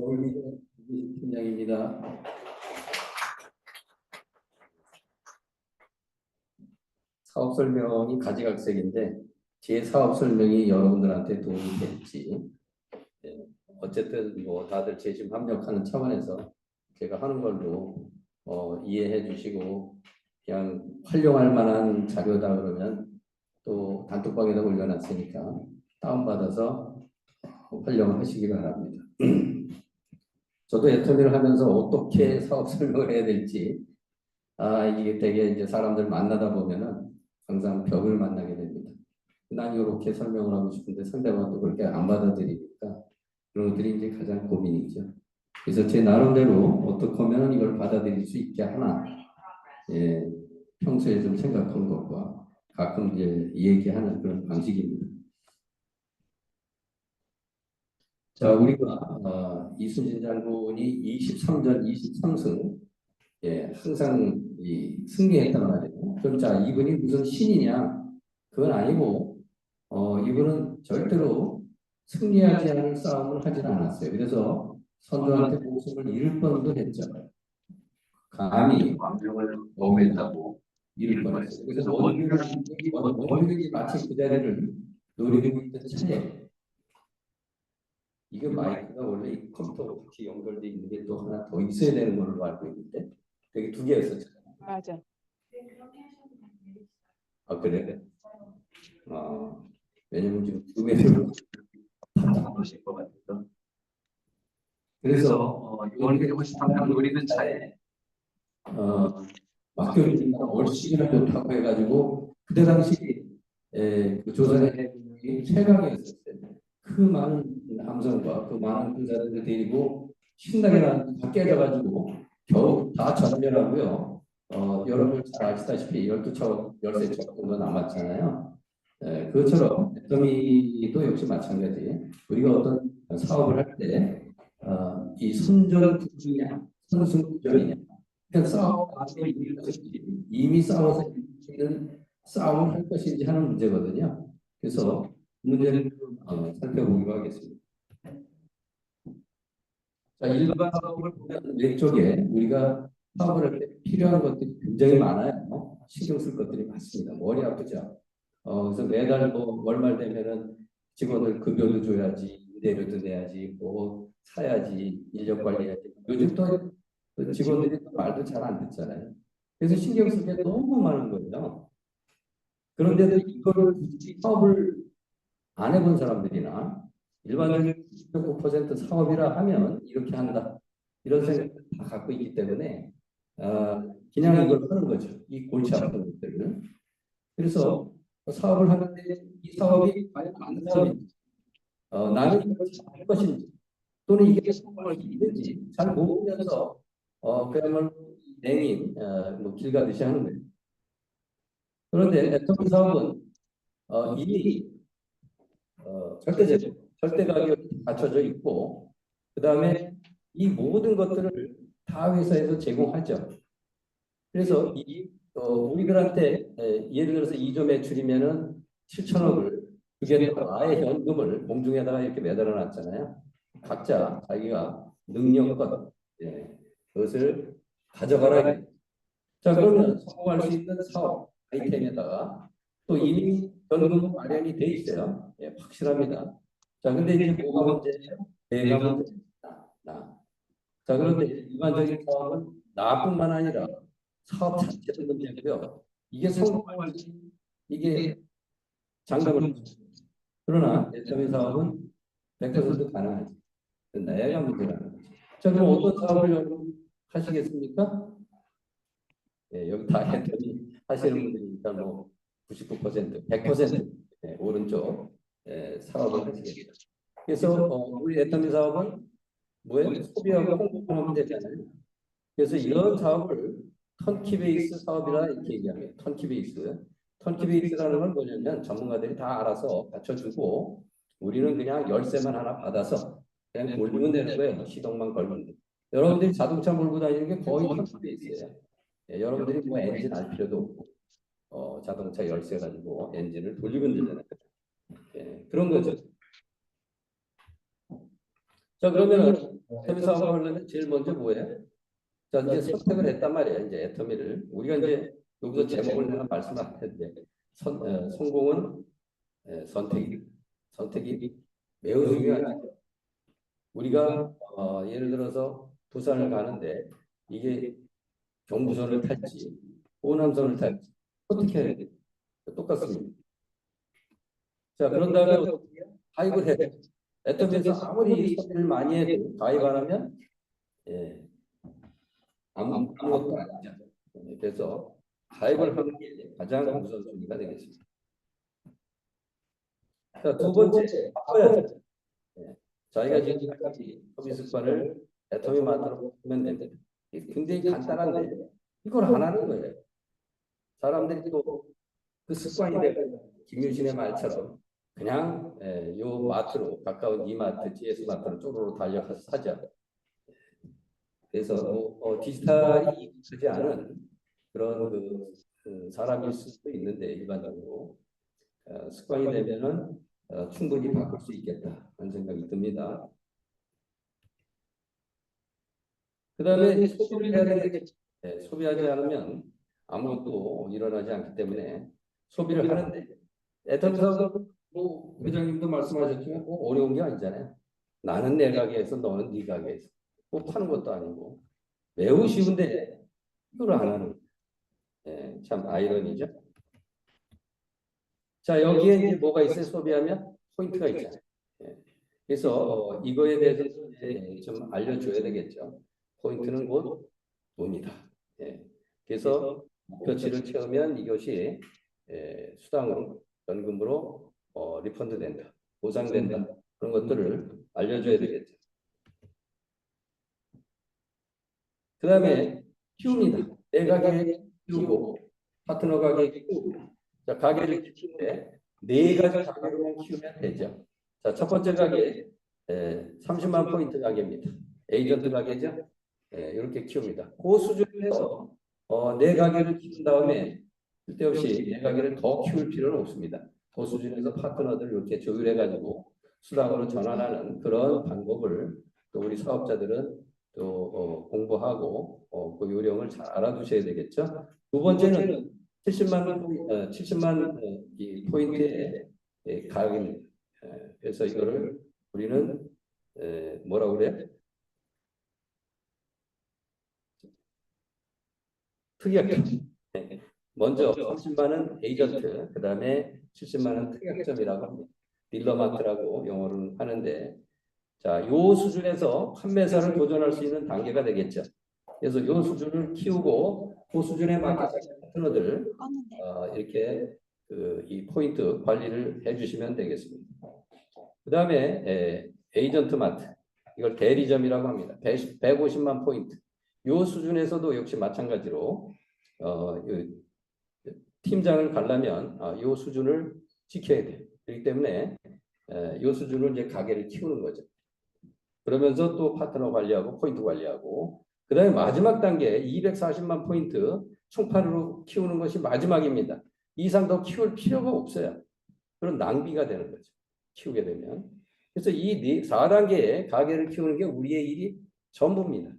서울미래 팀장입니다. 사업 설명이 가지각색인데 제 사업 설명이 여러분들한테 도움이 될지, 어쨌든 뭐 다들 재심 합력하는 차원에서 제가 하는 걸로 이해해 주시고, 그냥 활용할 만한 자료다 그러면 또 단톡방에다 올려놨으니까 다운받아서 활용하시기 바랍니다. 저도 애터미를 하면서 어떻게 사업 설명을 해야 될지, 이게 되게 이제 사람들 만나다 보면은 항상 벽을 만나게 됩니다. 난 이렇게 설명을 하고 싶은데 상대방도 그렇게 안 받아들이니까 그런 것들이 이제 가장 고민이죠. 그래서 제 나름대로 어떻게 하면 이걸 받아들일 수 있게 하나, 예, 평소에 좀 생각한 것과 가끔 이제 얘기하는 그런 방식입니다. 자, 우리가 이순신 장군이 23전 23승, 항상 승리했단 말이에요. 그럼 자, 이분이 무슨 신이냐? 그건 아니고, 이분은 절대로 승리하지 않을 싸움을 하지는 않았어요. 그래서 선조한테 목숨을 잃을 뻔도 했죠. 감히 왕명을 범했다고 잃을 뻔했어요. 그래서 원균이 마치 그 자리를 노리고 있던 차에, 이게 마이크가 원래 이 컴퓨터로 같이 연결되어 있는 게 또 하나 더 있어야 되는 걸로 알고 있는데, 되게 두 개였었죠. 맞아. 그래? 왜냐면 지금 구매를 받아보실 것 같아서. 그래서 원균이 훨씬 당장 노리는 차에 막교리가 얼씨구나 좋다고 해가지고 그때 당시 그 조선의 해군이 최강이었었어요. 그 많은 함선과 그 많은 군사들을 데리고 신나게 나가서 깨져가지고 겨우 다 전멸하고요. 여러분 잘 아시다시피 12척, 13척 정도 남았잖아요. 그것처럼 애터미도 역시 마찬가지. 우리가 어떤 사업을 할 때 이 선전국이냐 선승국전이냐, 그냥 이미 싸워서 이기는 싸움을 할 것인지 하는 문제거든요. 그래서 문제를 살펴보기로 하겠습니다. 자, 일반 사업을 보면 왼쪽에 우리가 사업을 할 때 필요한 것들이 굉장히 많아요. 신경 쓸 것들이 많습니다. 머리 아프죠. 그래서 매달 뭐 월말 되면은 직원들 급여도 줘야지, 임대료도 내야지, 뭐 사야지, 인력 관리해야지. 요즘 또 직원들이 말도 잘 안 듣잖아요. 그래서 신경 쓸 게 너무 많은 거예요. 그런데도 이거를 굳이 사업을 안 해본 사람들이나 일반적인 99% 사업이라 하면 이렇게 한다, 이런 생각을 다 갖고 있기 때문에 그냥 이걸 하는 거죠. 이 골치 아픈 것들을. 그래서 사업을 하는데 이 사업이 과연 맞는 사업인지, 나는 이걸 할 것인지, 또는 이게 성공할 수 있는지 잘 모르면서 그야말로 냉인 뭐길 가듯이 하는 거예요. 그런데 애터미 사업은 이미 절대 가격이 갖춰져 있고, 그 다음에 이 모든 것들을 다 회사에서 제공하죠. 그래서 우리들한테 예를 들어서 2조 매출이면은 7천억을, 그게 또 아예 현금을 공중에다가 이렇게 매달아 놨잖아요. 각자 자기가 능력껏 그것을 가져가라. 자, 그러면 성공할 수 있는 사업 아이템에다가 또 이미 현금 마련이 돼 있어요. 확실합니다. 자, 근데 이제 뭐가 문제예요? 내가 문제입니다. 자, 그런데 일반적인 사업은 나뿐만 아니라 사업 자체도 문제고요. 이게 성공할지, 이게 장담을. 그러나 애터미 사업은 100% 가능하지. 내가 문제라는 거죠. 자, 그럼 어떤 사업을 여러분 하시겠습니까? 여기 다 애터미 하시는 분들이니까 뭐 99%, 100% 오른쪽 사업을 하시겠죠. 그래서 우리 애터미 사업은 뭐예요? 소비하고 홍보하면 되잖아요. 그래서 이런 사업을 턴키 베이스 사업이라 이렇게 얘기합니다. 턴키 베이스. 턴키 베이스라는 건 뭐냐면 전문가들이 다 알아서 갖춰주고 우리는 그냥 열쇠만 하나 받아서 그냥 돌리면 되는 거예요. 시동만 걸면 돼. 여러분들이 자동차 몰고 다니는 게 거의 턴키 베이스예요. 여러분들이 뭐 엔진 알 필요도 없고 자동차 열쇠 가지고 엔진을 돌리면 되잖아요. 그런 거죠. 자, 그러면은 애터미 사업을 하려면 제일 먼저 뭐예요? 자, 이제 선택을 했단 말이에요. 이제 애터미를. 우리가 이제 여기서 제목을 내가 말씀을 할 텐데, 성공은 선택이. 선택이 매우 중요하죠. 우리가 예를 들어서 부산을 가는데 이게 경부선을 탈지 호남선을 탈지 어떻게 해야 돼요? 똑같습니다. 자, 그런 다음에 가입을 해야 돼요. 애터미에서 아무리 선택을 많이 해도 가입 안 하면 아무것도 아니죠. 그래서 가입을 하는 게 가장 우선순위가 되겠습니다. 자, 두 번째, 바꿔야죠. 자기가 지금까지 소비 습관을 애터미 마트로 바꾸면 됩니다. 굉장히 간단한데 이걸 안 하는 거예요. 사람들이 또 그 습관이 되고 김유신의 말처럼 그냥 요 마트로 가까운 이마트, GS 마트로 쪼로로 달려가서 사자. 그래서 디지털이 익숙하지 않은 그런 그 사람일 수도 있는데 일반적으로 습관이 되면은 충분히 바꿀 수 있겠다 하는 생각이 듭니다. 그 다음에 소비를 해야 되겠죠. 소비하지 않으면 아무것도 일어나지 않기 때문에 소비를 하는데 애터미 사업은 뭐 회장님도 말씀하셨지만 뭐 어려운 게 아니잖아요. 나는 내 가게에서 너는 네 가게에서 뭐 파는 것도 아니고 매우 쉬운데 이걸 안 하는 참 아이러니죠. 자, 여기에 이제 뭐가 있어요? 소비하면 포인트가 있잖아요. 그래서 이거에 대해서 좀 알려줘야 되겠죠. 포인트는 곧 돈이다. 그래서 목표치를 채우면 이것이 수당으로 연금으로 리펀드 된다, 보상된다, 그런 것들을 알려줘야 되겠죠. 그 다음에 키웁니다. 내 가게 키우고 파트너 가게 키우고. 자, 가게를 키우는데 네 가지 가게로만 키우면 되죠. 자, 첫 번째 가게 30만 포인트 가게입니다. 에이전트 가게죠. 이렇게 키웁니다. 그 수준에서 내 가게를 키운 다음에 쓸데없이 내 가게를 더 키울 필요는 없습니다. 그 수준에서 파트너들 이렇게 조율해가지고 수당으로 전환하는 그런 방법을 또 우리 사업자들은 또 공부하고 그 요령을 잘 알아두셔야 되겠죠. 두 번째는 70만 이 포인트의 가격입니다. 그래서 이거를 우리는 뭐라고 그래? 특약점. 먼저 30만은 에이전트, 그 다음에 70만은 특약점이라고 합니다. 딜러마트라고 영어로는 하는데, 자, 요 수준에서 판매사를 도전할 수 있는 단계가 되겠죠. 그래서 요 수준을 키우고 그 수준에 맞게 파트너들 이렇게 이 포인트 관리를 해주시면 되겠습니다. 그 다음에 에이전트 마트, 이걸 대리점이라고 합니다. 150만 포인트. 요 수준에서도 역시 마찬가지로 팀장을 가려면 이 수준을 지켜야 돼요. 그렇기 때문에 이 수준으로 이제 가게를 키우는 거죠. 그러면서 또 파트너 관리하고 포인트 관리하고 그 다음에 마지막 단계 240만 포인트 총파로 키우는 것이 마지막입니다. 이상 더 키울 필요가 없어요. 그런 낭비가 되는 거죠. 키우게 되면. 그래서 이 4단계의 가게를 키우는 게 우리의 일이 전부입니다.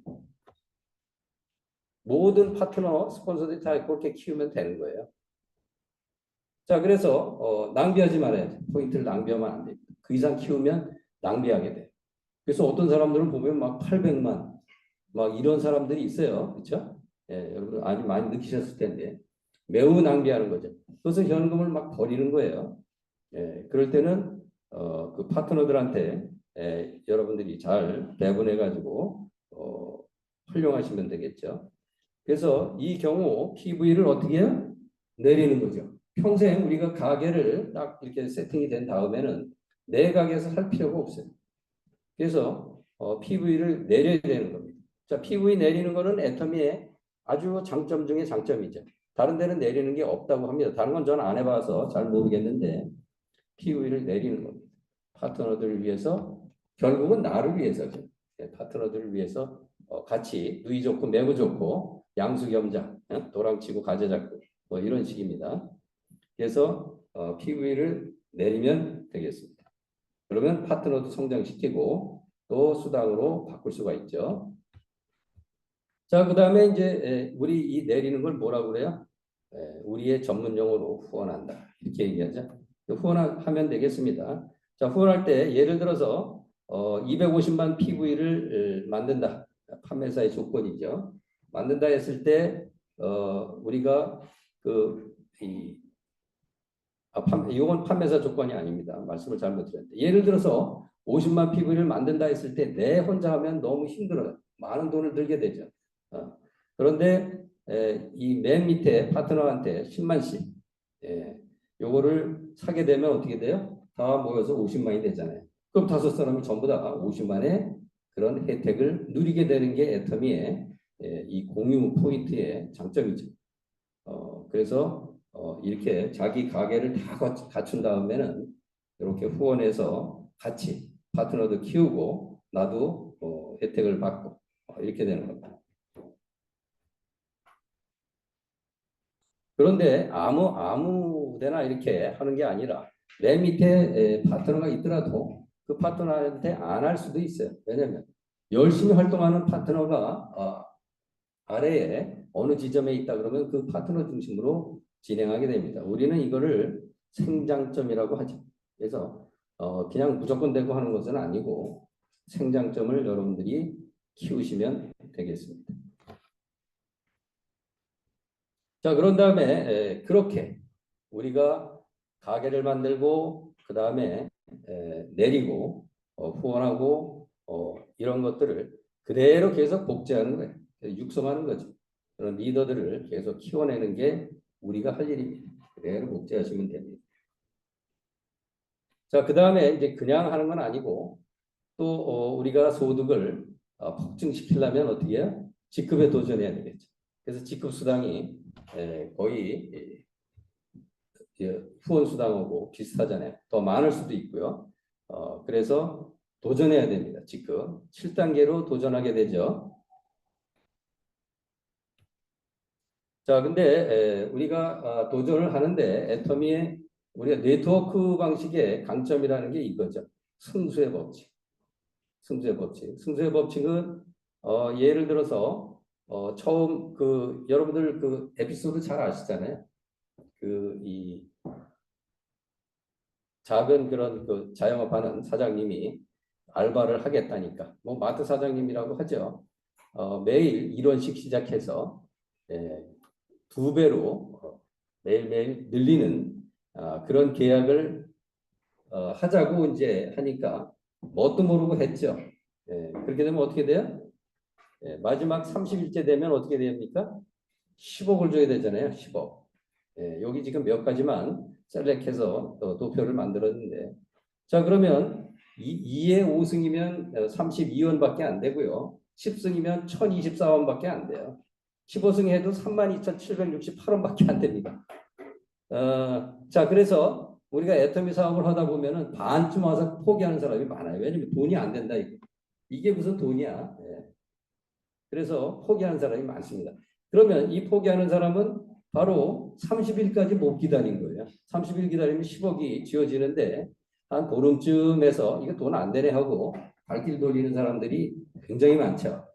모든 파트너, 스폰서들이 다 그렇게 키우면 되는 거예요. 자, 그래서 낭비하지 말아야 돼. 포인트를 낭비하면 안 돼. 그 이상 키우면 낭비하게 돼. 그래서 어떤 사람들은 보면 막 800만 막 이런 사람들이 있어요. 그렇죠? 여러분 아주 많이 느끼셨을 텐데 매우 낭비하는 거죠. 그래서 현금을 막 버리는 거예요. 그럴 때는 그 파트너들한테 여러분들이 잘 배분해 가지고 활용하시면 되겠죠. 그래서 이 경우 PV를 어떻게 해요? 내리는 거죠. 평생 우리가 가게를 딱 이렇게 세팅이 된 다음에는 내 가게에서 할 필요가 없어요. 그래서 PV를 내려야 되는 겁니다. 자, PV 내리는 거는 애터미의 아주 장점 중에 장점이죠. 다른 데는 내리는 게 없다고 합니다. 다른 건 저는 안 해봐서 잘 모르겠는데 PV를 내리는 겁니다. 파트너들을 위해서, 결국은 나를 위해서죠. 파트너들을 위해서 같이 누이 좋고 매부 좋고 양수겸장, 도랑치고 가재잡고 뭐 이런 식입니다. 그래서 PV를 내리면 되겠습니다. 그러면 파트너도 성장시키고 또 수당으로 바꿀 수가 있죠. 자, 그 다음에 이제 우리 이 내리는 걸 뭐라고 그래요? 우리의 전문 용어로 후원한다. 이렇게 얘기하죠. 후원하면 되겠습니다. 자, 후원할 때 예를 들어서 250만 PV를 만든다. 판매사의 조건이죠. 만든다 했을 때 우리가 이건 판매사 조건이 아닙니다. 말씀을 잘못 드렸는데 예를 들어서 50만 PV를 만든다 했을 때 내 혼자 하면 너무 힘들어요. 많은 돈을 들게 되죠. 그런데 이 맨 밑에 파트너한테 10만씩 요거를 사게 되면 어떻게 돼요? 다 모여서 50만이 되잖아요. 그럼 5사람이 전부 다 50만의 그런 혜택을 누리게 되는 게 애터미의 이 공유 포인트의 장점이죠. 그래서 이렇게 자기 가게를 다 갖춘 다음에는 이렇게 후원해서 같이 파트너도 키우고 나도 혜택을 받고 이렇게 되는 겁니다. 그런데 아무 데나 이렇게 하는 게 아니라 맨 밑에 파트너가 있더라도 그 파트너한테 안 할 수도 있어요. 왜냐하면 열심히 활동하는 파트너가 아래에 어느 지점에 있다 그러면 그 파트너 중심으로 진행하게 됩니다. 우리는 이거를 생장점이라고 하죠. 그래서 그냥 무조건 되고 하는 것은 아니고 생장점을 여러분들이 키우시면 되겠습니다. 자, 그런 다음에 그렇게 우리가 가게를 만들고 그 다음에 내리고 후원하고 이런 것들을 그대로 계속 복제하는 거예요. 육성하는 거죠. 그런 리더들을 계속 키워내는 게 우리가 할 일입니다. 그대로 복제하시면 됩니다. 자, 그 다음에 이제 그냥 하는 건 아니고 또 우리가 소득을 폭증시키려면 어떻게 해요? 직급에 도전해야 되겠죠. 그래서 직급 수당이 거의 후원 수당하고 비슷하잖아요. 더 많을 수도 있고요. 그래서 도전해야 됩니다. 직급 7단계로 도전하게 되죠. 자, 근데 우리가 도전을 하는데 애터미의 우리가 네트워크 방식의 강점이라는 게 이거죠. 승수의 법칙. 승수의 법칙. 승수의 법칙은 예를 들어서 처음 여러분들 그 에피소드 잘 아시잖아요. 이 작은 그런 자영업하는 사장님이 알바를 하겠다니까 뭐 마트 사장님이라고 하죠. 매일 1원씩 시작해서 2배로 매일매일 늘리는 그런 계약을 하자고 이제 하니까 뭣도 모르고 했죠. 그렇게 되면 어떻게 돼요? 마지막 30일째 되면 어떻게 됩니까? 10억을 줘야 되잖아요. 10억. 여기 지금 몇 가지만 셀렉해서 도표를 만들었는데 자, 그러면 2의 5승이면 32원밖에 안 되고요. 10승이면 1024원밖에 안 돼요. 15승 해도 32,768원밖에 안 됩니다. 자, 그래서 우리가 애터미 사업을 하다 보면은 반쯤 와서 포기하는 사람이 많아요. 왜냐면 돈이 안 된다. 이게 무슨 돈이야. 그래서 포기하는 사람이 많습니다. 그러면 이 포기하는 사람은 바로 30일까지 못 기다린 거예요. 30일 기다리면 10억이 지어지는데 한 보름쯤에서 이거 돈 안 되네 하고 발길 돌리는 사람들이 굉장히 많죠.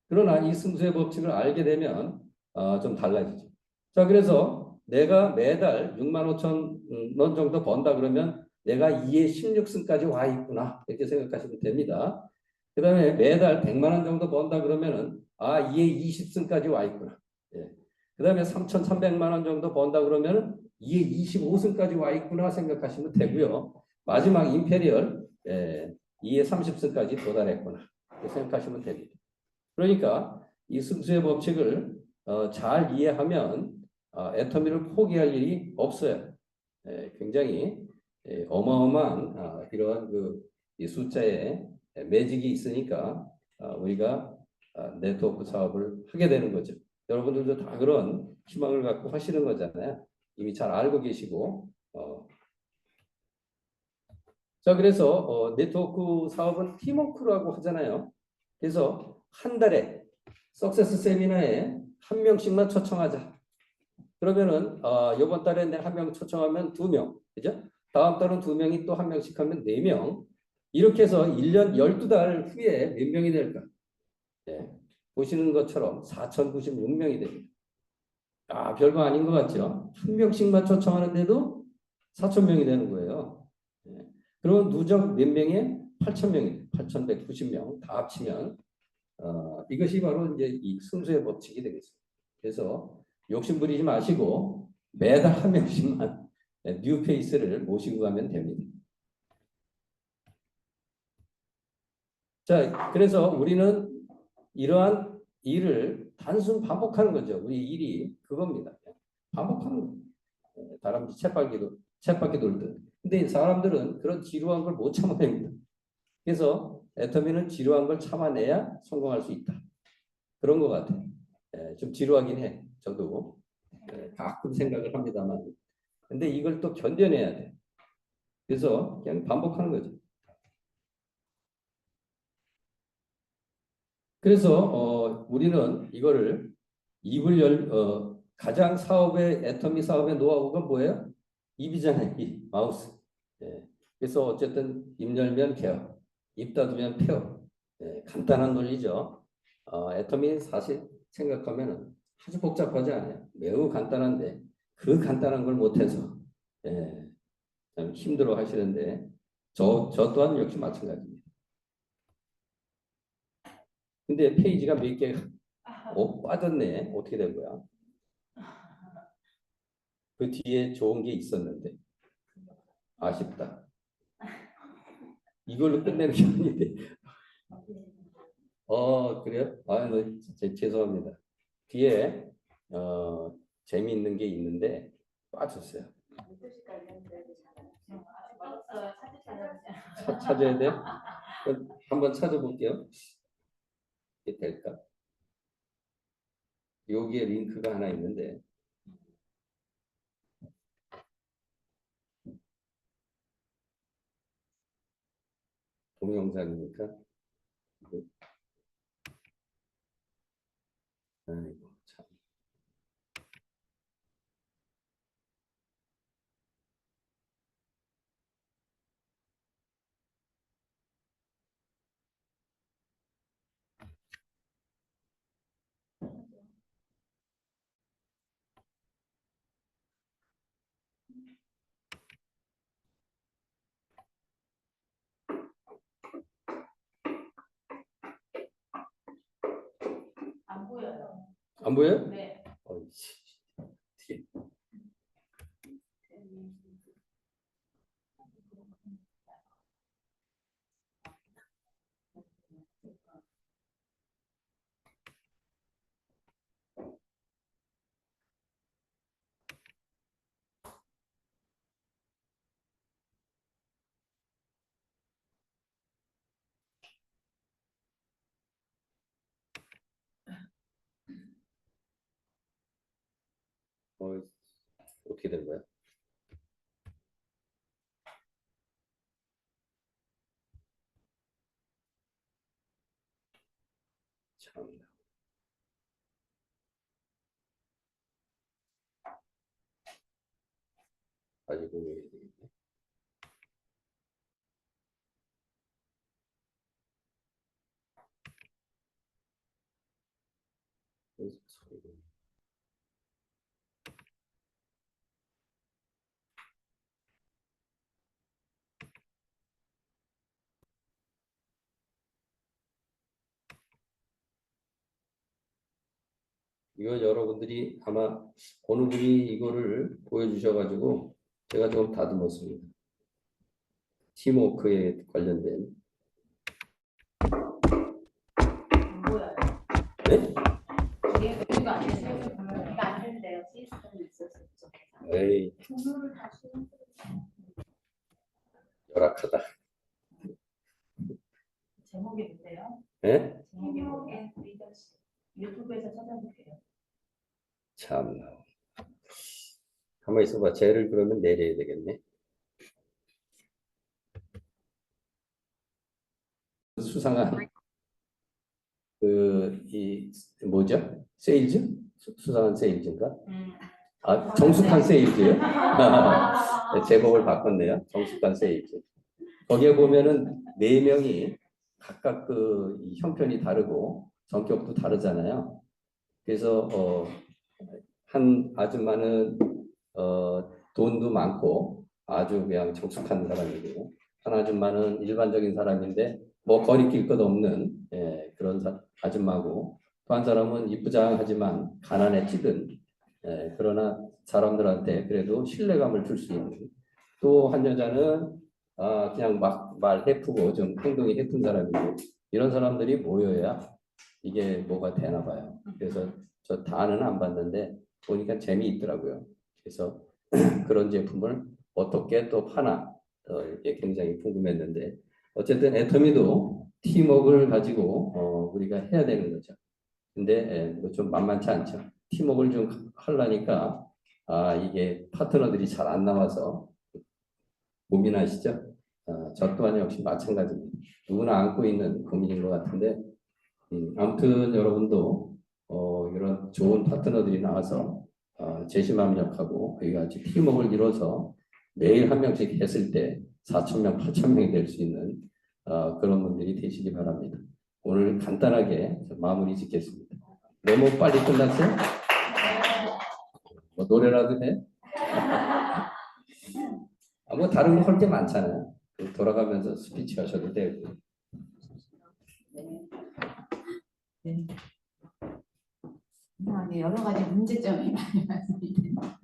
그러나 이 승수의 법칙을 알게 되면 좀 달라지죠. 자, 그래서 내가 매달 6만 5천 원 정도 번다 그러면 내가 2의 16승까지 와 있구나 이렇게 생각하시면 됩니다. 그 다음에 매달 100만 원 정도 번다 그러면은 2의 20승까지 와 있구나. 그 다음에 3,300만 원 정도 번다 그러면은 2의 25승까지 와 있구나 생각하시면 되고요. 마지막 임페리얼 2의 30승까지 도달했구나 생각하시면 됩니다. 그러니까 이 승수의 법칙을 잘 이해하면 애터미를 포기할 일이 없어요. 굉장히 어마어마한 이러한 이 숫자의 매직이 있으니까 우리가 네트워크 사업을 하게 되는 거죠. 여러분들도 다 그런 희망을 갖고 하시는 거잖아요. 이미 잘 알고 계시고. 자, 그래서 네트워크 사업은 팀워크라고 하잖아요. 그래서 한 달에 석세스 세미나에 한 명씩만 초청하자. 그러면은 이번 달에 내 한 명 초청하면 2명, 그죠? 다음 달은 2명이 또 한 명씩 하면 4명. 이렇게 해서 1년 12달 후에 몇 명이 될까? 네. 보시는 것처럼 4,096명이 됩니다. 아, 별거 아닌 것 같죠? 1명씩만 초청하는데도 4,000명이 되는 거예요. 네. 그리고 누적 몇 명에 8,000명이 8,190명 다 합치면 이것이 바로 이제 이 순수의 법칙이 되겠습니다. 그래서 욕심 부리지 마시고 매달 한 명씩만 뉴페이스를 모시고 가면 됩니다. 자, 그래서 우리는 이러한 일을 단순 반복하는 거죠. 우리 일이 그겁니다. 반복하는 거예요. 다람쥐 쳇바퀴 돌듯. 근데 사람들은 그런 지루한 걸 못 참아냅니다. 그래서 애터미는 지루한 걸 참아내야 성공할 수 있다. 그런 것 같아요. 좀 지루하긴 해. 저도 가끔 생각을 합니다만. 근데 이걸 또 견뎌내야 돼. 그래서 그냥 반복하는 거죠. 그래서 우리는 이거를 가장 애터미 사업의 노하우가 뭐예요? 입이잖아요. 입, 마우스. 그래서 어쨌든 입 열면 개어, 입 닫으면 펴. 간단한 논리죠. 애터미 사실 생각하면 아주 복잡하지 않아요. 매우 간단한데 그 간단한 걸 못해서 참 힘들어 하시는데 저 또한 역시 마찬가지입니다. 근데 페이지가 몇 개가 빠졌네. 어떻게 된 거야? 그 뒤에 좋은 게 있었는데 아쉽다. 이걸로 끝내는 게 아닌데. 그래요? 죄송합니다. 뒤에 재미있는 게 있는데 빠졌어요. 찾아야 돼? 한번 찾아볼게요. 이게 될까? 여기에 링크가 하나 있는데 동영상이니까 아이고 참. 안 보여요. 안 보여요? 네. 어떻게 된 거야? 참. 가지고 해야 되겠네. 이거 여러분들이 아마 어느 분이 이거를 보여주셔가지고 제가 좀 다듬었습니다. 팀워크에 관련된. 안 보여요. 네? 이게 여기가 안 됐어요. 이거 안 된대요. 시스템이 있어서 부족해서. 에이, 공유를 다시 열악하다. 제목이 뭔데요? 네? 제목이 뭐게? 유튜브에서 찾아볼게요. 참나. 가만히 있어봐. 쟤를 그러면 내려야 되겠네. 수상한 뭐죠? 세일즈? 수상한 세일즈인가? 정숙한 세일즈요? 제목을 바꿨네요. 정숙한 세일즈. 거기에 보면은 네 명이 각각 이 형편이 다르고 성격도 다르잖아요. 그래서 한 아줌마는 돈도 많고 아주 그냥 정숙한 사람이고, 한 아줌마는 일반적인 사람인데 뭐 거리낄 것 없는 그런 아줌마고, 또 한 사람은 이쁘장하지만 가난에 찌든 그러나 사람들한테 그래도 신뢰감을 줄 수 있는, 또 한 여자는 그냥 막 말 해프고 좀 행동이 해픈 사람이고, 이런 사람들이 모여야 이게 뭐가 되나 봐요. 그래서 저 다는 안 봤는데 보니까 재미있더라고요. 그래서 그런 제품을 어떻게 또 파나 이게 굉장히 궁금했는데, 어쨌든 애터미도 팀워크를 가지고 우리가 해야 되는 거죠. 근데 뭐좀 만만치 않죠. 팀워크를 좀 하려니까 이게 파트너들이 잘 안 나와서 고민하시죠? 저 또한 역시 마찬가지입니다. 누구나 안고 있는 고민인 것 같은데, 아무튼 여러분도 이런 좋은 파트너들이 나와서 제시맘력하고 저희 같이 팀워크를 이뤄서 매일 한 명씩 했을 때 4천 명, 8천 명이 될 수 있는 그런 분들이 되시기 바랍니다. 오늘 간단하게 마무리 짓겠습니다. 너무 빨리 끝났어요? 뭐 노래라도 해? 뭐 다른 거 할 게 많잖아요. 돌아가면서 스피치 하셔도 되고. 네. 네, 여러 가지 문제점이 많이 많습니다.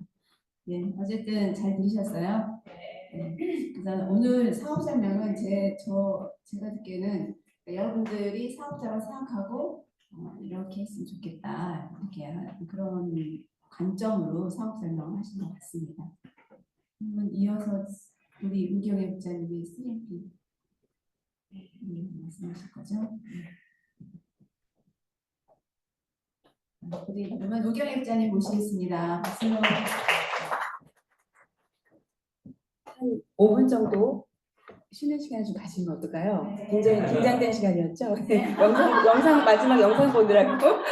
네, 어쨌든 잘 들으셨어요? 네. 그래서 오늘 사업 설명은 제가 듣기에는 여러분들이 사업자로 생각하고 이렇게 했으면 좋겠다, 이렇게 그런 관점으로 사업 설명을 하신 것 같습니다. 그러면 이어서 우리 우경혜 부장님이 CMP 말씀하실 거죠? 우리 그러면 우경혜 부장님 모시겠습니다. 박수로. 한 5분 정도 쉬는 시간을 좀 가지면 어떨까요? 굉장히 긴장된 시간이었죠. 영상 마지막 영상 보느라고.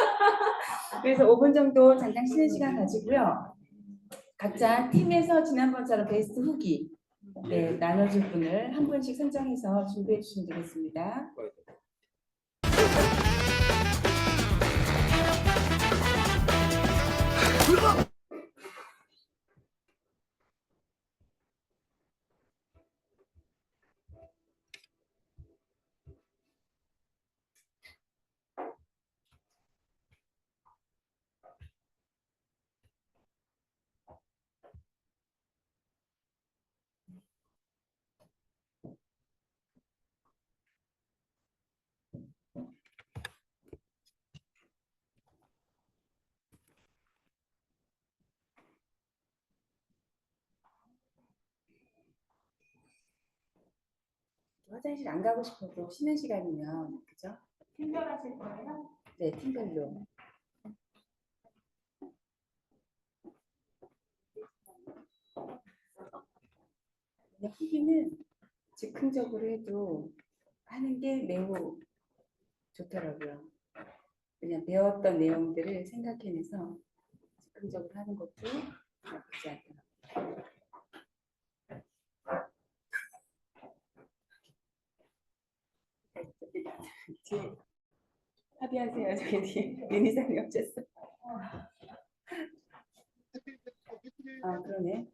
그래서 5분 정도 잠깐 쉬는 시간 가지고요. 각자 팀에서 지난번처럼 베스트 후기 나눠줄 분을 한 분씩 선정해서 준비해 주시면 되겠습니다. 화장실 안 가고 싶어도 쉬는 시간이면 그죠? 팀별 하실 거예요? 네, 팀별로. 근데 후기는 즉흥적으로 해도 하는 게 매우 좋더라고요. 그냥 배웠던 내용들을 생각해내서 즉흥적으로 하는 것도 나쁘지 않더라고요. 뒤에 합의하세요. 저기 뒤에 윤희상이 어쨌어. 아 그러네.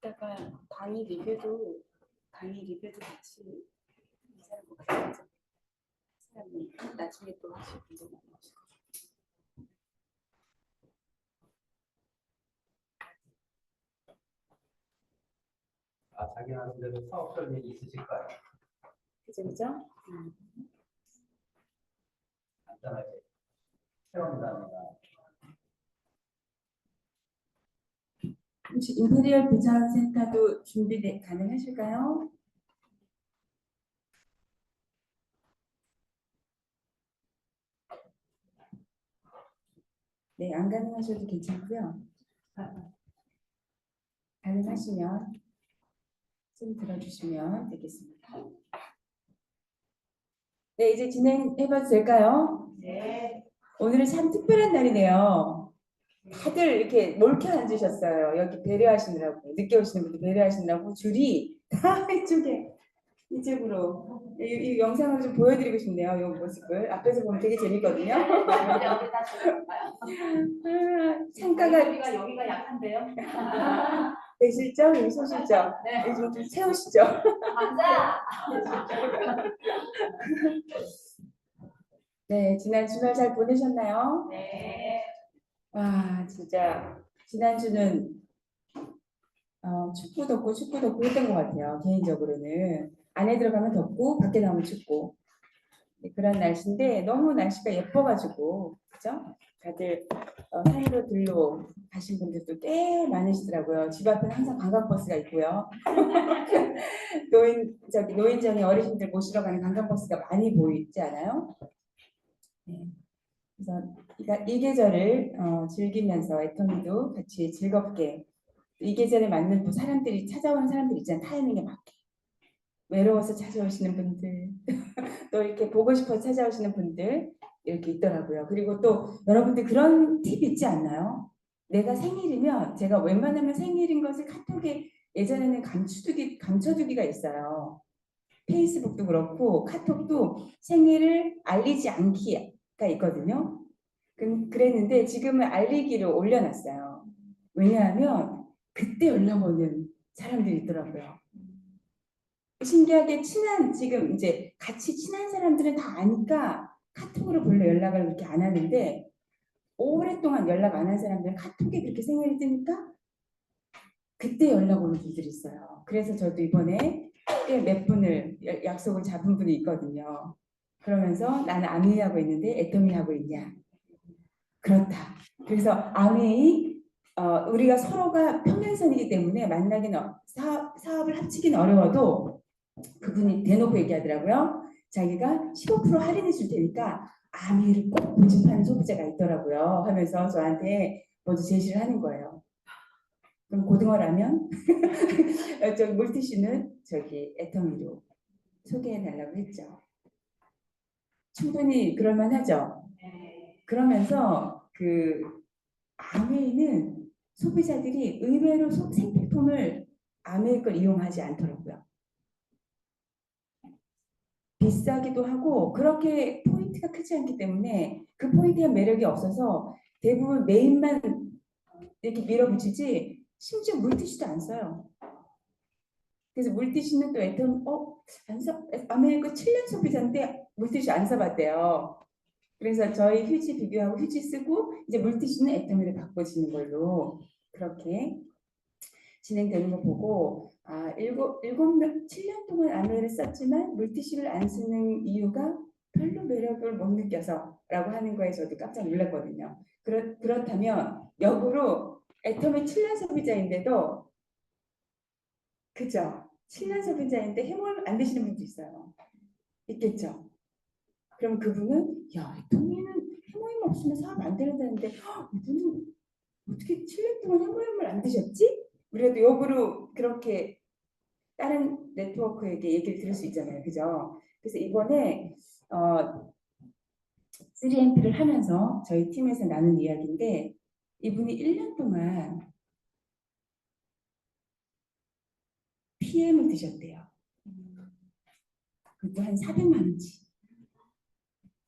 이따가 강의 리뷰도 같이 괜찮을 것 같아요. 사람이 나중에 또 하실 분들 많으실 것 같아요. 자기 나름대로 사업 설명이 있으실 거예요. 그죠? 간단하게 체험단이나 혹시 임페리얼 비전 센터도 준비 가능하실까요? 네, 안 가능하셔도 괜찮고요. 가능하시면 좀 들어주시면 되겠습니다. 네, 이제 진행해봐도 될까요? 네. 오늘은 참 특별한 날이네요. 다들 이렇게 몰켜 앉으셨어요. 여기 배려하시느라고, 늦게 오시는 분들 배려하시느라고 줄이 다 이쪽으로. 이 영상을 좀 보여드리고 싶네요. 이 모습을. 앞에서 보면 되게 재밌거든요. 여기다 줄까요? 창가가 여기가 약한데요. 되실죠? 여기 서실죠? 네. 여기 좀 세우시죠? 감사. 네, 지난 주말 잘 보내셨나요? 네. 와, 진짜 지난주는 춥고 덥고 했던 것 같아요. 개인적으로는 안에 들어가면 덥고 밖에 나오면 춥고 네, 그런 날씨인데 너무 날씨가 예뻐가지고 그죠? 다들 산으로 들러 가신 분들도 꽤 많으시더라고요. 집 앞에는 항상 관광버스가 있고요. 노인정에 어르신들 모시러 가는 관광버스가 많이 보이지 않아요? 네. 그래서 이 계절을 즐기면서 애터미도 같이 즐겁게 이 계절에 맞는 또 사람들이 찾아오는 사람들 있잖아요. 타이밍에 맞게 외로워서 찾아오시는 분들 또 이렇게 보고 싶어서 찾아오시는 분들 이렇게 있더라고요. 그리고 또 여러분들 그런 팁 있지 않나요? 내가 생일이면 제가 웬만하면 생일인 것을 카톡에 예전에는 감춰두기가 있어요. 페이스북도 그렇고 카톡도 생일을 알리지 않기가 있거든요. 그랬는데 지금은 알리기를 올려놨어요. 왜냐하면 그때 연락 오는 사람들이 있더라고요. 신기하게 지금 이제 같이 친한 사람들은 다 아니까 카톡으로 별로 연락을 그렇게 안 하는데 오랫동안 연락 안 한 사람들은 카톡에 그렇게 생일이 뜨니까 그때 연락 오는 분들이 있어요. 그래서 저도 이번에 꽤 몇 분을 약속을 잡은 분이 있거든요. 그러면서 나는 아메이 하고 있는데 애터미 하고 있냐? 그렇다. 그래서 아메이 우리가 서로가 평행선이기 때문에 만나기는 사업을 합치기는 어려워도 그분이 대놓고 얘기하더라고요. 자기가 15% 할인해 줄 테니까 아미를 꼭 고집하는 소비자가 있더라고요. 하면서 저한테 먼저 제시를 하는 거예요. 그럼 고등어라면 저기 물티슈는 저기 애터미로 소개해 달라고 했죠. 충분히 그럴만하죠. 그러면서 그 아메이는 소비자들이 의외로 생필품을 아메이 걸 이용하지 않더라고요. 비싸기도 하고 그렇게 포인트가 크지 않기 때문에 그 포인트의 매력이 없어서 대부분 메인만 이렇게 밀어붙이지 심지어 물티슈도 안 써요. 그래서 물티슈는 또 애터미 안 써? 아메리카 7년 소비자인데 물티슈 안 써봤대요. 그래서 저희 휴지 비교하고 휴지 쓰고 이제 물티슈는 애터미를 바꿔주는 걸로 그렇게 진행되는 거 보고 7년 동안 아메를 썼지만 물티슈를 안 쓰는 이유가 별로 매력을 못 느껴서라고 하는 거에 저도 깜짝 놀랐거든요. 그렇다면 역으로 애터미 7년 소비자인데도 그죠? 7년 소비자인데 해물 안 드시는 분도 있어요. 있겠죠? 그럼 그분은 야 애터미는 해모임 없으면 사업 안 되는다는데 이분은 어떻게 7년 동안 해모임을 안 드셨지? 우리가 역으로 그렇게 다른 네트워크에게 얘기를 들을 수 있잖아요. 그죠? 그래서 이번에 3MP를 하면서 저희 팀에서 나눈 이야기인데 이분이 1년 동안 PM을 드셨대요. 그것도 한 400만 원치.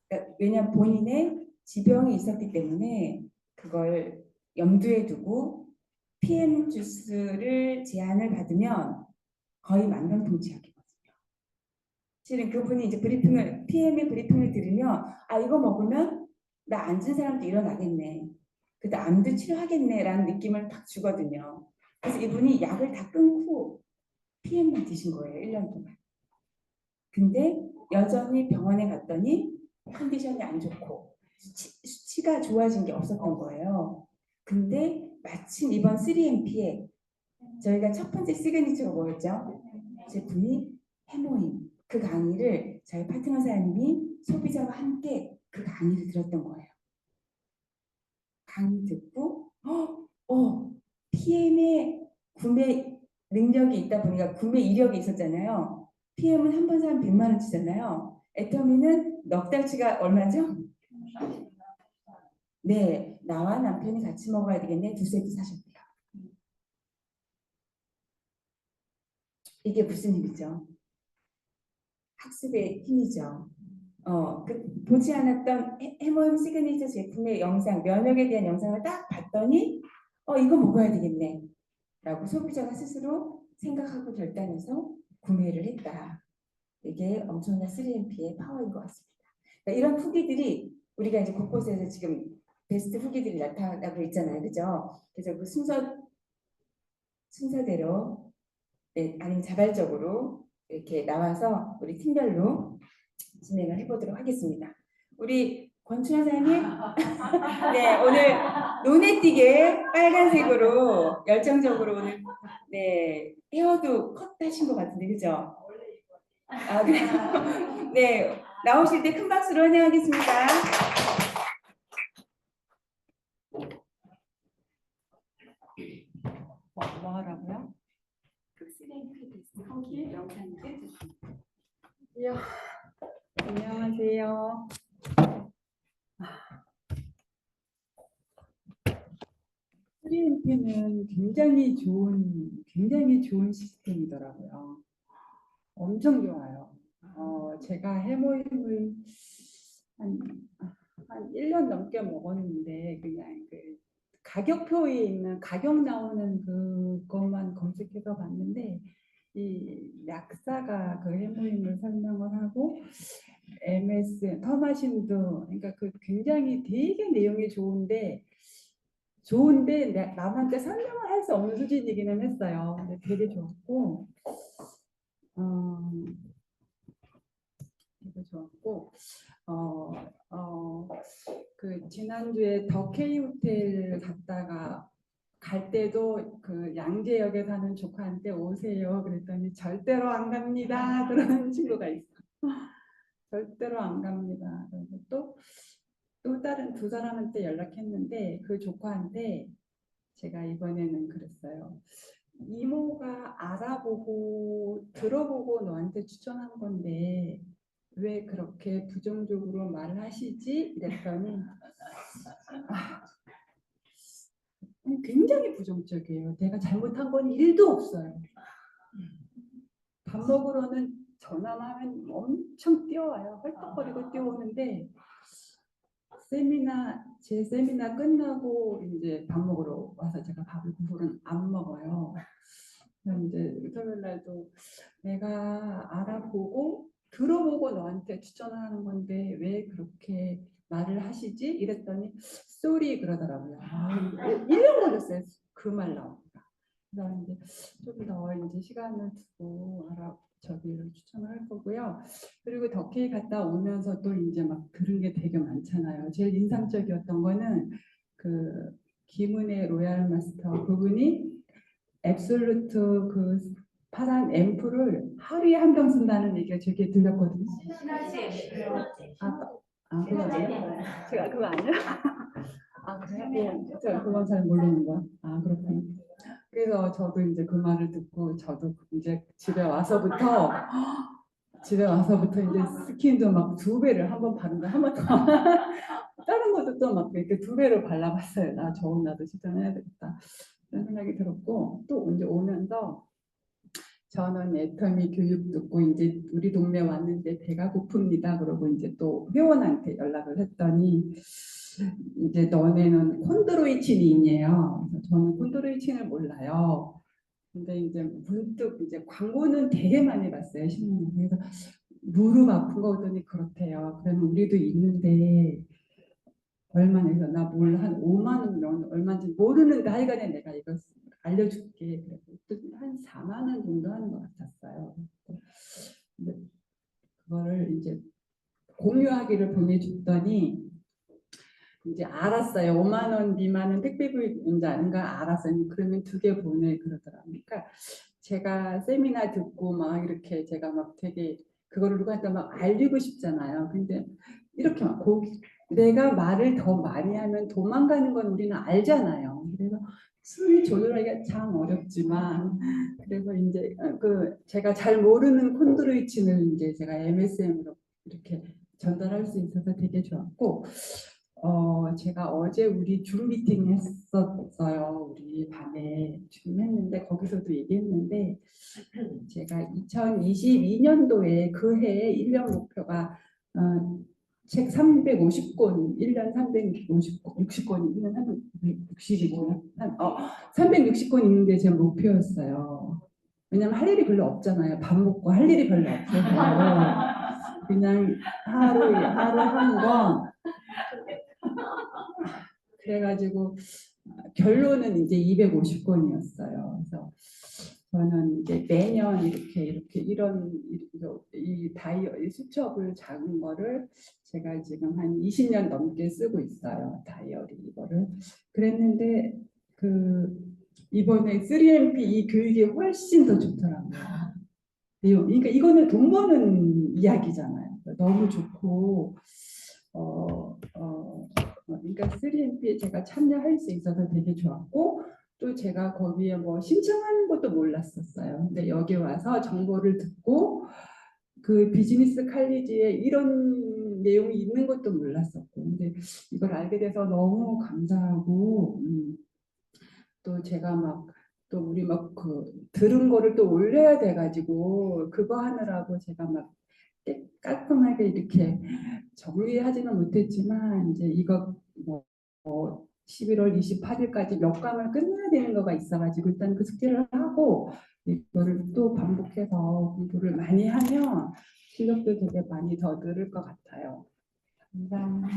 그러니까 왜냐하면 본인의 지병이 있었기 때문에 그걸 염두에 두고 PM 주스를 제안을 받으면 거의 만병통치약이거든요. 실은 그분이 이제 PM의 브리핑을 들으면 이거 먹으면 나 앉은 사람도 일어나겠네. 그래도 암도 치료하겠네라는 느낌을 딱 주거든요. 그래서 이분이 약을 다 끊고 PM만 드신 거예요. 1년 동안. 근데 여전히 병원에 갔더니 컨디션이 안 좋고 수치가 좋아진 게 없었던 거예요. 근데 마침 이번 3MP에 저희가 첫 번째 시그니처가 뭐였죠? 제품이 해모임. 그 강의를 저희 파트너 사장님이 소비자와 함께 그 강의를 들었던 거예요. 강의 듣고 PM의 구매 능력이 있다 보니까 구매 이력이 있었잖아요. PM은 한 번 사면 100만 원 치잖아요. 애터미는 넉 달치가 얼마죠? 네, 나와 남편이 같이 먹어야 되겠네. 2세트 사셨대요. 이게 무슨 힘이죠? 학습의 힘이죠. 보지 않았던 해모임 시그니처 제품의 영상, 면역에 대한 영상을 딱 봤더니 이거 먹어야 되겠네 라고 소비자가 스스로 생각하고 결단해서 구매를 했다. 이게 엄청난 3MP의 파워인 것 같습니다. 그러니까 이런 후기들이 우리가 이제 곳곳에서 지금 베스트 후기들이 나타나고 있잖아요. 그죠? 그래서 그 순서대로 네, 아니면 자발적으로 이렇게 나와서 우리 팀별로 진행을 해보도록 하겠습니다. 우리 권춘아 사장님, 네 오늘 눈에 띄게 빨간색으로 열정적으로 오늘 네 헤어도 컷 하신 것 같은데 그죠? 아 그래요? 네 나오실 때 큰 박수로 환영하겠습니다. 뭐 하라고요? 그 쓰레기 베스트 후기 영상이 찍어주세요. 이야. 안녕하세요. 3MP는 굉장히 좋은 시스템이더라고요. 엄청 좋아요. 제가 해모임을 한, 한 1년 넘게 먹었는데, 그냥 그 가격표에 있는 가격 나오는 그것만 검색해서 봤는데, 이 약사가 그 해모임을 설명을 하고, MS, 터마신도, 그러니까 그 굉장히 되게 내용이 좋은데 남한테 설명을 할 수 없는 수준이기는 했어요. 근데 되게 좋았고, 되게 좋았고, 그 지난주에 더 K 호텔 갔다가 갈 때도 그 양재역에 사는 조카한테 오세요. 그랬더니 절대로 안 갑니다. 그러는 친구가 있어. 절대로 안 갑니다. 그리고 또 다른 두 사람한테 연락했는데 그 조카한테 제가 이번에는 그랬어요. 이모가 알아보고 들어보고 너한테 추천한 건데 왜 그렇게 부정적으로 말을 하시지? 이랬더니 굉장히 부정적이에요. 내가 잘못한 건 1도 없어요. 밥 먹으러는 전화만 하면 엄청 뛰어와요. 헐떡거리고 뛰어오는데 제 세미나 끝나고 이제 밥 먹으러 와서 제가 밥을 그 후로는 안 먹어요. 이제 토요일 날도 내가 알아보고 들어보고 너한테 추천하는 건데 왜 그렇게 말을 하시지? 이랬더니 쏘리 그러더라고요. 1년 걸렸어요. 그 말 나오니까. 그래서 이제 좀 더 이제 시간을 두고 저기를 추천을 할 거고요. 그리고 덕케이 갔다 오면서 또 이제 막 들은 게 되게 많잖아요. 제일 인상적이었던 거는 그 김은혜 로얄 마스터 그분이 앱솔루트 그 파란 앰플을 하루에 한 병 쓴다는 얘기가 되게 들렸거든요. 그거 아니에요? 제가 그거 아니에요? 그래요? 제가 그건 잘 모르는 거야. 그렇군요. 그래서 저도 이제 그 말을 듣고 저도 이제 집에 와서부터 이제 스킨도 막 2배를 한 번 바른 거 한 번 더 다른 것도 또 막 이렇게 2배로 발라봤어요. 저온 나도 실천해야 되겠다 그런 생각이 들었고 또 이제 오면서 저는 애터미 교육 듣고 이제 우리 동네 왔는데 배가 고픕니다. 그러고 이제 또 회원한테 연락을 했더니 이제 너네는 콘드로이친이냐? 그래서 저는 콘드로이친을 몰라요. 근데 이제 문득 이제 광고는 되게 많이 봤어요. 신문에. 그래서 무릎 아픈 거 보더니 그렇대요. 그러면 우리도 있는데 얼마나 해서 나 몰라 한 5만 원 얼마인지 모르는데 하여간에 내가 이거 알려줄게. 그래서 한 4만 원 정도 하는 것 같았어요. 근데 그거를 이제 공유하기를 보내줬더니 이제 알았어요. 5만 원 미만은 택배비인지 아닌가 알았어요. 그러면 2개 보내 그러더라고요. 그러니까 제가 세미나 듣고 막 이렇게 제가 막 되게 그거를 누구한테 막 알리고 싶잖아요. 근데 이렇게 막 내가 말을 더 많이 하면 도망가는 건 우리는 알잖아요. 그래서 순위 조절하기가 참 어렵지만 그래서 이제 그 제가 잘 모르는 콘드로이친을 이제 제가 MSM으로 이렇게 전달할 수 있어서 되게 좋았고 제가 어제 우리 줌 미팅 했었어요. 우리 밤에 줌 했는데 거기서도 얘기했는데 제가 2022년도에 그 해에 1년 목표가 책 350권, 1년 350권, 60권이 1년 360이고 360권 읽는 게 제 목표였어요. 왜냐면 할 일이 별로 없잖아요. 밥 먹고 할 일이 별로 없어서 그냥 하루 한 권. 그래가지고 결론은 이제 250권이었어요. 그래서 저는 이제 매년 이렇게 이 다이어리 수첩을 작은 거를 제가 지금 한 20년 넘게 쓰고 있어요. 다이어리 이거를. 그랬는데 그 이번에 3MP 이 교육이 훨씬 더 좋더라고요. 그러니까 이거는 돈 버는 이야기잖아요. 너무 좋고 그러니까 3MP에 제가 참여할 수 있어서 되게 좋았고 또 제가 거기에 뭐 신청하는 것도 몰랐었어요. 근데 여기 와서 정보를 듣고 그 비즈니스 칼리지에 이런 내용이 있는 것도 몰랐었고 근데 이걸 알게 돼서 너무 감사하고 또 제가 막 또 우리 막 그 들은 거를 또 올려야 돼가지고 그거 하느라고 제가 막 깔끔하게 이렇게 정리하지는 못했지만 이제 이거 뭐 11월 28일까지 몇 강을 끝내야 되는 거가 있어가지고 일단 그 숙제를 하고 이거를 또 반복해서 공부를 많이 하면 실력도 되게 많이 더 늘을 것 같아요. 감사합니다.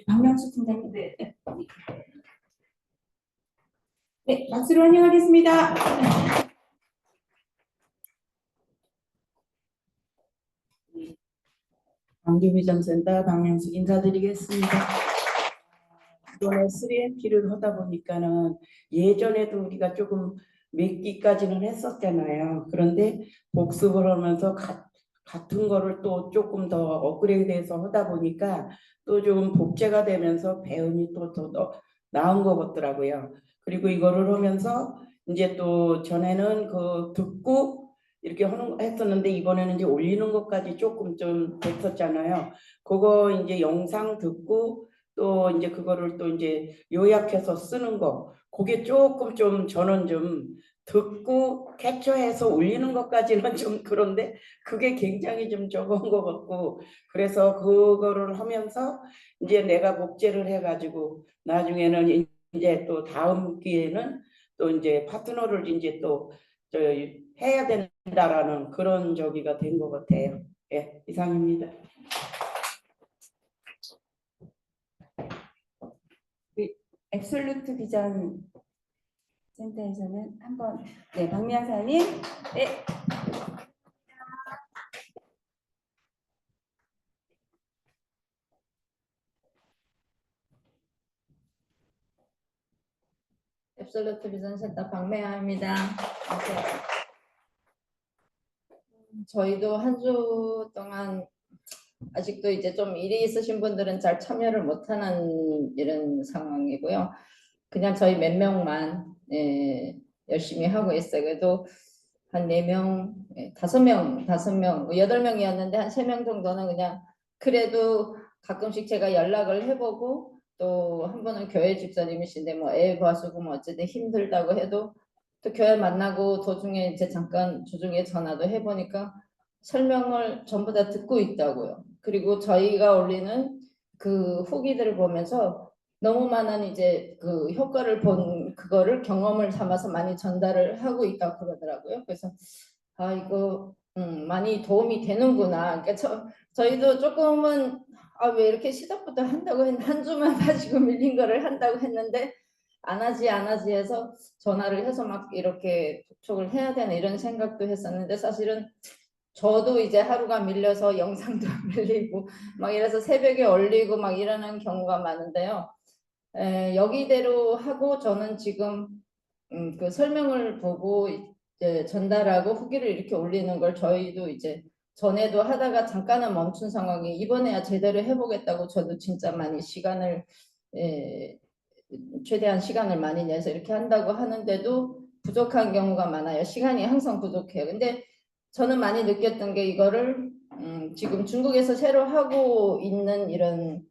박명수 팀장님. 네, 박수로 환영하겠습니다. 광주비전센터 박명숙 인사드리겠습니다. 이번에 3MP를 하다 보니까는 예전에도 우리가 조금 몇 기까지는 했었잖아요. 그런데 복습을 하면서 같은 거를 또 조금 더 업그레이드해서 하다 보니까 또 좀 복제가 되면서 배움이 또 더 나은 것 같더라고요. 그리고 이거를 하면서 이제 또 전에는 그 듣고 이렇게 했었는데 이번에는 이제 올리는 것까지 조금 좀 됐었잖아요. 그거 이제 영상 듣고 또 이제 그거를 또 이제 요약해서 쓰는 거 그게 조금 좀 저는 좀 듣고 캡처해서 올리는 것까지는 좀 그런데 그게 굉장히 좀 적은 것 같고 그래서 그거를 하면서 이제 내가 복제를 해가지고 나중에는 이제 또 다음 기회는 또 이제 파트너를 이제 또 해야 된다라는 그런 저기가 된 것 같아요. 예, 이상입니다. 앱솔루트 비전 센터에서는 한번 네, 박미아사님. 네. 앱솔루트 비전센터 박매아입니다. 저희도 한 주 동안 아직도 이제 좀 일이 있으신 분들은 잘 참여를 못하는 이런 상황이고요. 그냥 저희 몇 명만 열심히 하고 있어요. 그래도 한 4명, 5명, 8명이었는데 한 3명 정도는 그냥 그래도 가끔씩 제가 연락을 해보고 또 한 번은 교회 집사님이신데 뭐 애 봐주고 뭐 어쨌든 힘들다고 해도 또 교회 만나고 도중에 이제 잠깐 주중에 전화도 해보니까 설명을 전부 다 듣고 있다고요. 그리고 저희가 올리는 그 후기들을 보면서 너무 많은 이제 그 효과를 본 그거를 경험을 삼아서 많이 전달을 하고 있다고 그러더라고요. 그래서 아 이거 많이 도움이 되는구나. 그러니까 저희도 조금은 아 왜 이렇게 시작부터 한다고 한 주만 가지고 밀린 거를 한다고 했는데 안 하지 해서 전화를 해서 막 이렇게 독촉을 해야 되나 이런 생각도 했었는데 사실은 저도 이제 하루가 밀려서 영상도 밀리고 막 이래서 새벽에 올리고 막 이러는 경우가 많은데요. 여기대로 하고 저는 지금 그 설명을 보고 이제 전달하고 후기를 이렇게 올리는 걸 저희도 이제 전에도 하다가 잠깐은 멈춘 상황이 이번에야 제대로 해보겠다고 저도 진짜 많이 시간을 최대한 시간을 많이 내서 이렇게 한다고 하는데도 부족한 경우가 많아요. 시간이 항상 부족해요. 근데 저는 많이 느꼈던 게 이거를 지금 중국에서 새로 하고 있는 이런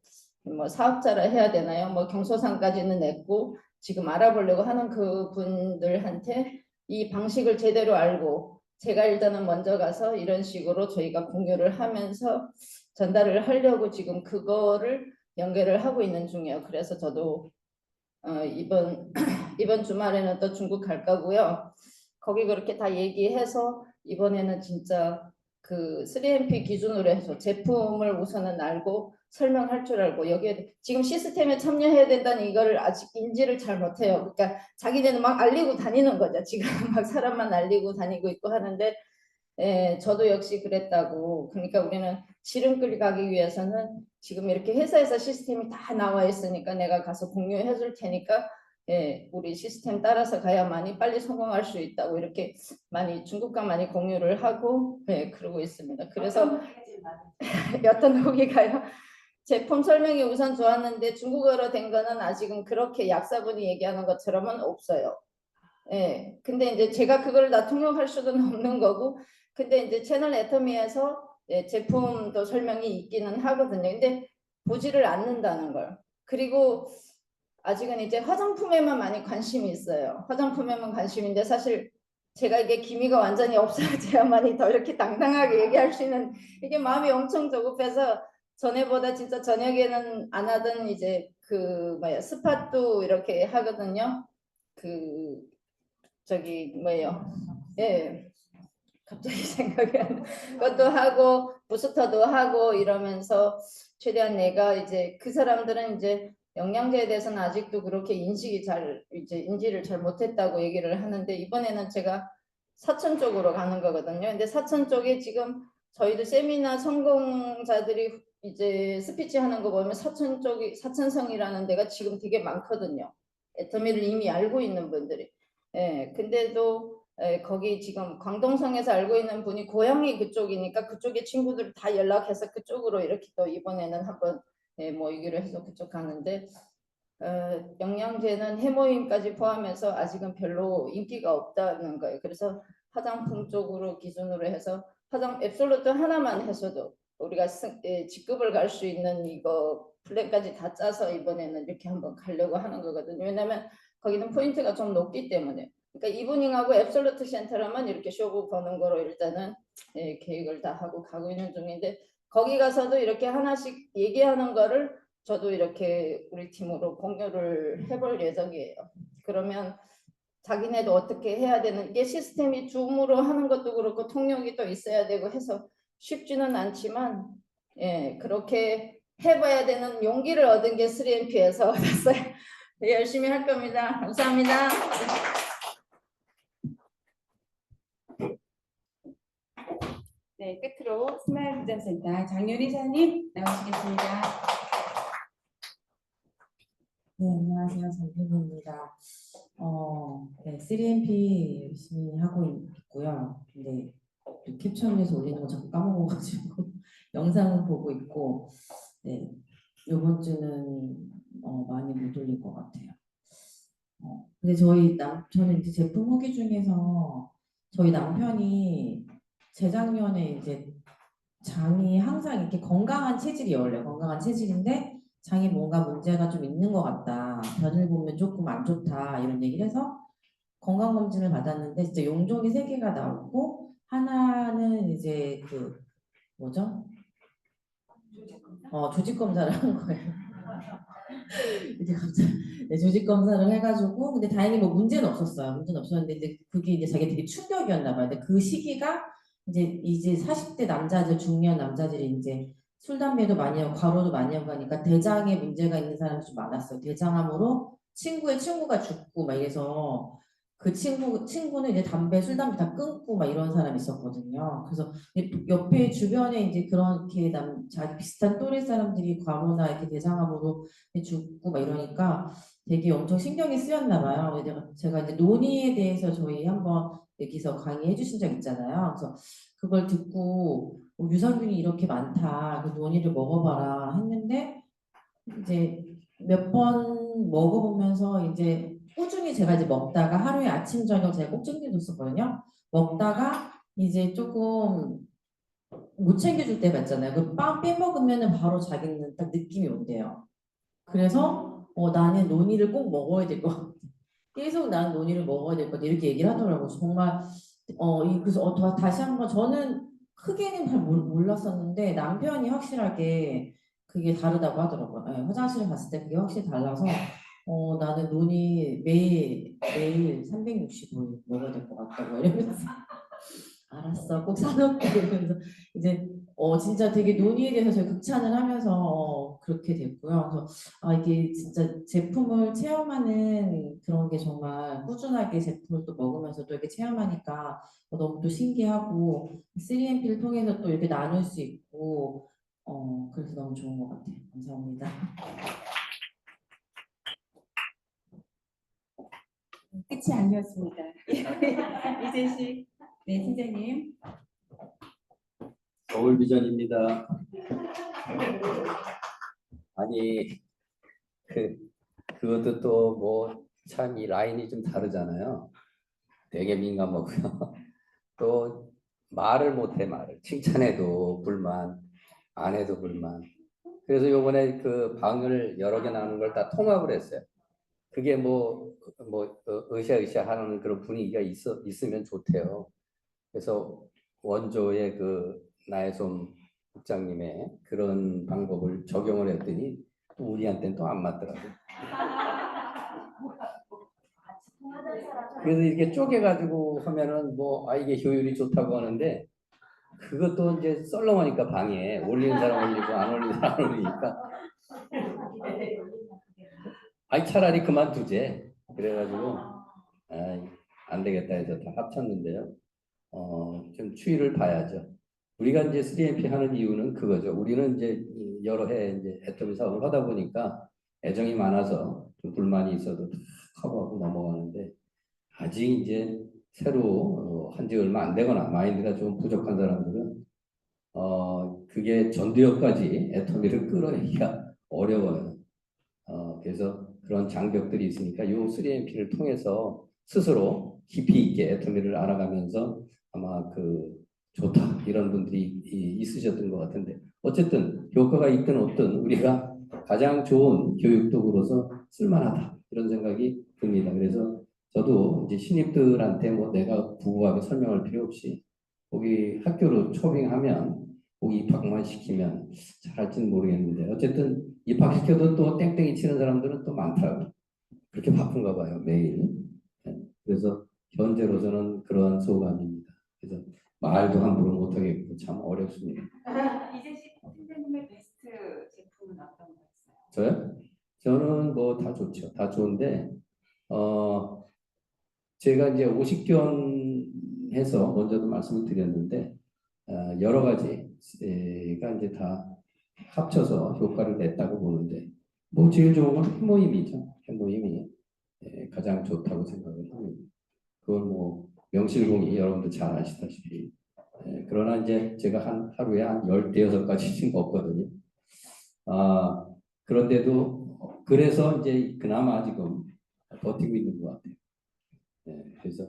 뭐 사업자라 해야 되나요? 뭐 경소상까지는 냈고 지금 알아보려고 하는 그분들한테 이 방식을 제대로 알고 제가 일단은 먼저 가서 이런 식으로 저희가 공유를 하면서 전달을 하려고 지금 그거를 연결을 하고 있는 중이에요. 그래서 저도 이번 주말에는 또 중국 갈 거고요. 거기 그렇게 다 얘기해서 이번에는 진짜 그 3MP 기준으로 해서 제품을 우선은 알고 설명할 줄 알고 여기에 지금 시스템에 참여해야 된다는 이거를 아직 인지를 잘 못해요. 그러니까 자기네는 막 알리고 다니는 거죠. 지금 막 사람만 알리고 다니고 있고 하는데 저도 역시 그랬다고. 그러니까 우리는 지름길 가기 위해서는 지금 이렇게 회사에서 시스템이 다 나와 있으니까 내가 가서 공유해 줄 테니까 우리 시스템 따라서 가야만이 빨리 성공할 수 있다고 이렇게 많이 중국과 많이 공유를 하고 그러고 있습니다. 그래서 어떤 후기가요? 제품 설명이 우선 좋았는데 중국어로 된 거는 아직은 그렇게 약사분이 얘기하는 것처럼은 없어요. 근데 이제 제가 그걸 다 통역할 수는 없는 거고, 근데 이제 채널 애터미에서 제품도 설명이 있기는 하거든요. 근데 보지를 않는다는 걸. 그리고 아직은 이제 화장품에만 많이 관심이 있어요. 화장품에만 관심인데 사실 제가 이게 기미가 완전히 없어져야만이 더 이렇게 당당하게 얘기할 수 있는 이게 마음이 엄청 조급해서 전에보다 진짜 저녁에는 안 하던 이제 그 뭐야 스팟도 이렇게 하거든요. 그 저기 뭐예요? 갑자기 생각이 안 나. 그것도 하고 부스터도 하고 이러면서 최대한 내가 이제 그 사람들은 이제 영양제에 대해서는 아직도 그렇게 인지를 잘 못했다고 얘기를 하는데 이번에는 제가 사천 쪽으로 가는 거거든요. 근데 사천 쪽에 지금 저희도 세미나 성공자들이 이제 스피치 하는 거 보면 사천 쪽이 사천성이라는 데가 지금 되게 많거든요. 애터미를 이미 알고 있는 분들이. 근데도 거기 지금 광동성에서 알고 있는 분이 고향이 그쪽이니까 그쪽에 친구들 다 연락해서 그쪽으로 이렇게 또 이번에는 한번 모이기로 해서 그쪽 가는데 영양제는 해모임까지 포함해서 아직은 별로 인기가 없다는 거예요. 그래서 화장품 쪽으로 기준으로 해서 앱솔루트 하나만 해서도 우리가 직급을 갈 수 있는 이거 플랜까지 다 짜서 이번에는 이렇게 한번 가려고 하는 거거든요. 왜냐하면 거기는 포인트가 좀 높기 때문에. 그러니까 이브닝하고 앱솔루트 센터라면 이렇게 쇼부 버는 거로 일단은 계획을 다 하고 가고 있는 중인데 거기 가서도 이렇게 하나씩 얘기하는 거를 저도 이렇게 우리 팀으로 공유를 해볼 예정이에요. 그러면 자기네도 어떻게 해야 되는 이게 시스템이 줌으로 하는 것도 그렇고 통역이 또 있어야 되고 해서 쉽지는 않지만 그렇게 해봐야 되는 용기를 얻은 게 3MP에서 얻었어요. 열심히 할 겁니다. 감사합니다. 네, 끝으로 스마일 비전센터 장윤희 사님 나오시겠습니다. 네, 안녕하세요. 장윤희입니다. 네, 3MP 열심히 하고 있고요. 근데 캡처해서 올리는 거 자꾸 까먹어가지고 영상은 보고 있고, 네, 이번 주는 많이 못 올릴 것 같아요. 근데 저는 이제 제품 후기 중에서 저희 남편이 재작년에 이제 장이 항상 이렇게 건강한 체질이에요. 원래 건강한 체질인데 장이 뭔가 문제가 좀 있는 것 같다. 변을 보면 조금 안 좋다. 이런 얘기를 해서 건강검진을 받았는데 진짜 용종이 3개가 나오고 하나는 이제 그 뭐죠? 조직 검사를 한 거예요. 이제 갑자기 조직 검사를 해가지고 근데 다행히 뭐 문제는 없었어요. 문제는 없었는데 이제 그게 이제 자기 되게 충격이었나 봐요. 근데 그 시기가 이제 40대 남자들 중년 남자들이 이제 술 담배도 많이 하고 과로도 많이 하고 하니까 대장에 문제가 있는 사람이 좀 많았어요. 대장암으로 친구의 친구가 죽고 막 이래서 그 친구는 이제 술, 담배 다 끊고 막 이런 사람이 있었거든요. 그래서 옆에 주변에 이제 그렇게 자기 비슷한 또래 사람들이 과로나 이렇게 대장암으로 죽고 막 이러니까 되게 엄청 신경이 쓰였나 봐요. 제가 이제 논의에 대해서 저희 한번 여기서 강의해 주신 적 있잖아요. 그래서 그걸 듣고 유산균이 이렇게 많다. 그 논의를 먹어봐라 했는데 이제 몇 번 먹어보면서 이제 꾸준히 제가 이제 먹다가 하루에 아침 저녁 제가 꼭 챙겨줬었거든요. 먹다가 이제 조금 못 챙겨줄 때가 있잖아요. 그 빵 빼먹으면은 바로 자기는 딱 느낌이 온대요. 그래서 나는 논의를 꼭 먹어야 될 것 같아. 계속 나는 논의를 먹어야 될 것 같아. 이렇게 얘기를 하더라고요. 정말 그래서 다시 한번 저는 크게는 잘 몰랐었는데 남편이 확실하게 그게 다르다고 하더라고요. 네, 화장실에 갔을 때 그게 확실히 달라서 나는 논의 매일 365일 먹어야 될 것 같다고 이러면서 알았어 꼭 사놓게 이러면서 이제 진짜 되게 논의에 대해서 저희 극찬을 하면서 그렇게 됐고요. 그래서 이게 진짜 제품을 체험하는 그런 게 정말 꾸준하게 제품을 또 먹으면서 또 이렇게 체험하니까 너무 또 신기하고 3MP를 통해서 또 이렇게 나눌 수 있고 그래서 너무 좋은 것 같아요. 감사합니다. 끝이 아니었습니다. 이재식 네 팀장님. 서울비전입니다. 아니 그것도 또 뭐 참 이 라인이 좀 다르잖아요. 되게 민감하고요. 또 말을 못해 말을 칭찬해도 불만 안 해도 불만. 그래서 요번에 그 방을 여러 개 나눈 걸 다 통합을 했어요. 그게 으쌰으쌰 하는 그런 분위기가 있으면 좋대요. 그래서 원조의 그 나혜솜 국장님의 그런 방법을 적용을 했더니 또 우리한테는 또 안 맞더라고요. 그래서 이렇게 쪼개가지고 하면은 이게 효율이 좋다고 하는데 그것도 이제 썰렁하니까 방에 올리는 사람 올리고 안 올리는 사람 안 올리니까 차라리 그만두재. 그래가지고 안 되겠다 해서 다 합쳤는데요. 좀 추이를 봐야죠. 우리가 이제 3MP 하는 이유는 그거죠. 우리는 이제 여러 해 이제 애터미 사업을 하다 보니까 애정이 많아서 좀 불만이 있어도 다 커버하고 넘어가는데 아직 이제 새로 한지 얼마 안 되거나 마인드가 좀 부족한 사람들은 그게 전두엽까지 애터미를 끌어내기가 어려워요. 그래서 그런 장벽들이 있으니까 요 3MP를 통해서 스스로 깊이 있게 애터미를 알아가면서 아마 좋다 이런 분들이 있으셨던 것 같은데 어쨌든 효과가 있든 없든 우리가 가장 좋은 교육 도구로서 쓸만하다 이런 생각이 듭니다. 그래서 저도 이제 신입들한테 내가 부구하게 설명할 필요 없이 거기 학교로 초빙하면 거기 입학만 시키면 잘할지는 모르겠는데 어쨌든 입학시켜도 또 땡땡이 치는 사람들은 또 많더라고요. 그렇게 바쁜가 봐요 매일. 그래서 현재로서는 그러한 소감입니다. 그래서 말도 함부로 못하겠고 참 어렵습니다. 이재식 팀장님의 베스트 제품은 어떤 거였어요? 저요? 저는 다 좋죠. 다 좋은데 제가 이제 오십견해서 먼저도 말씀을 드렸는데 여러 가지가 이제 다 합쳐서 효과를 냈다고 보는데 제일 좋은 건 해모임이죠. 해모임이 가장 좋다고 생각을 합니다. 그건 명실공히 여러분들 잘 아시다시피 그러나 이제 제가 하루에 한 15가지씩 먹거든요. 그런데도 그래서 이제 그나마 지금 버티고 있는 것 같아요. 그래서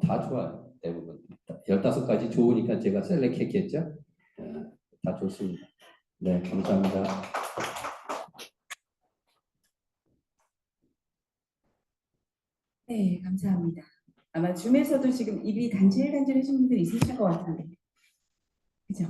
다 좋아요. 대부분 15가지 좋으니까 제가 셀렉했겠죠. 다 좋습니다. 네, 감사합니다. 네, 감사합니다. 아마 줌에서도 지금 입이 간질간질하신 분들 있으실 것 같은데, 그죠?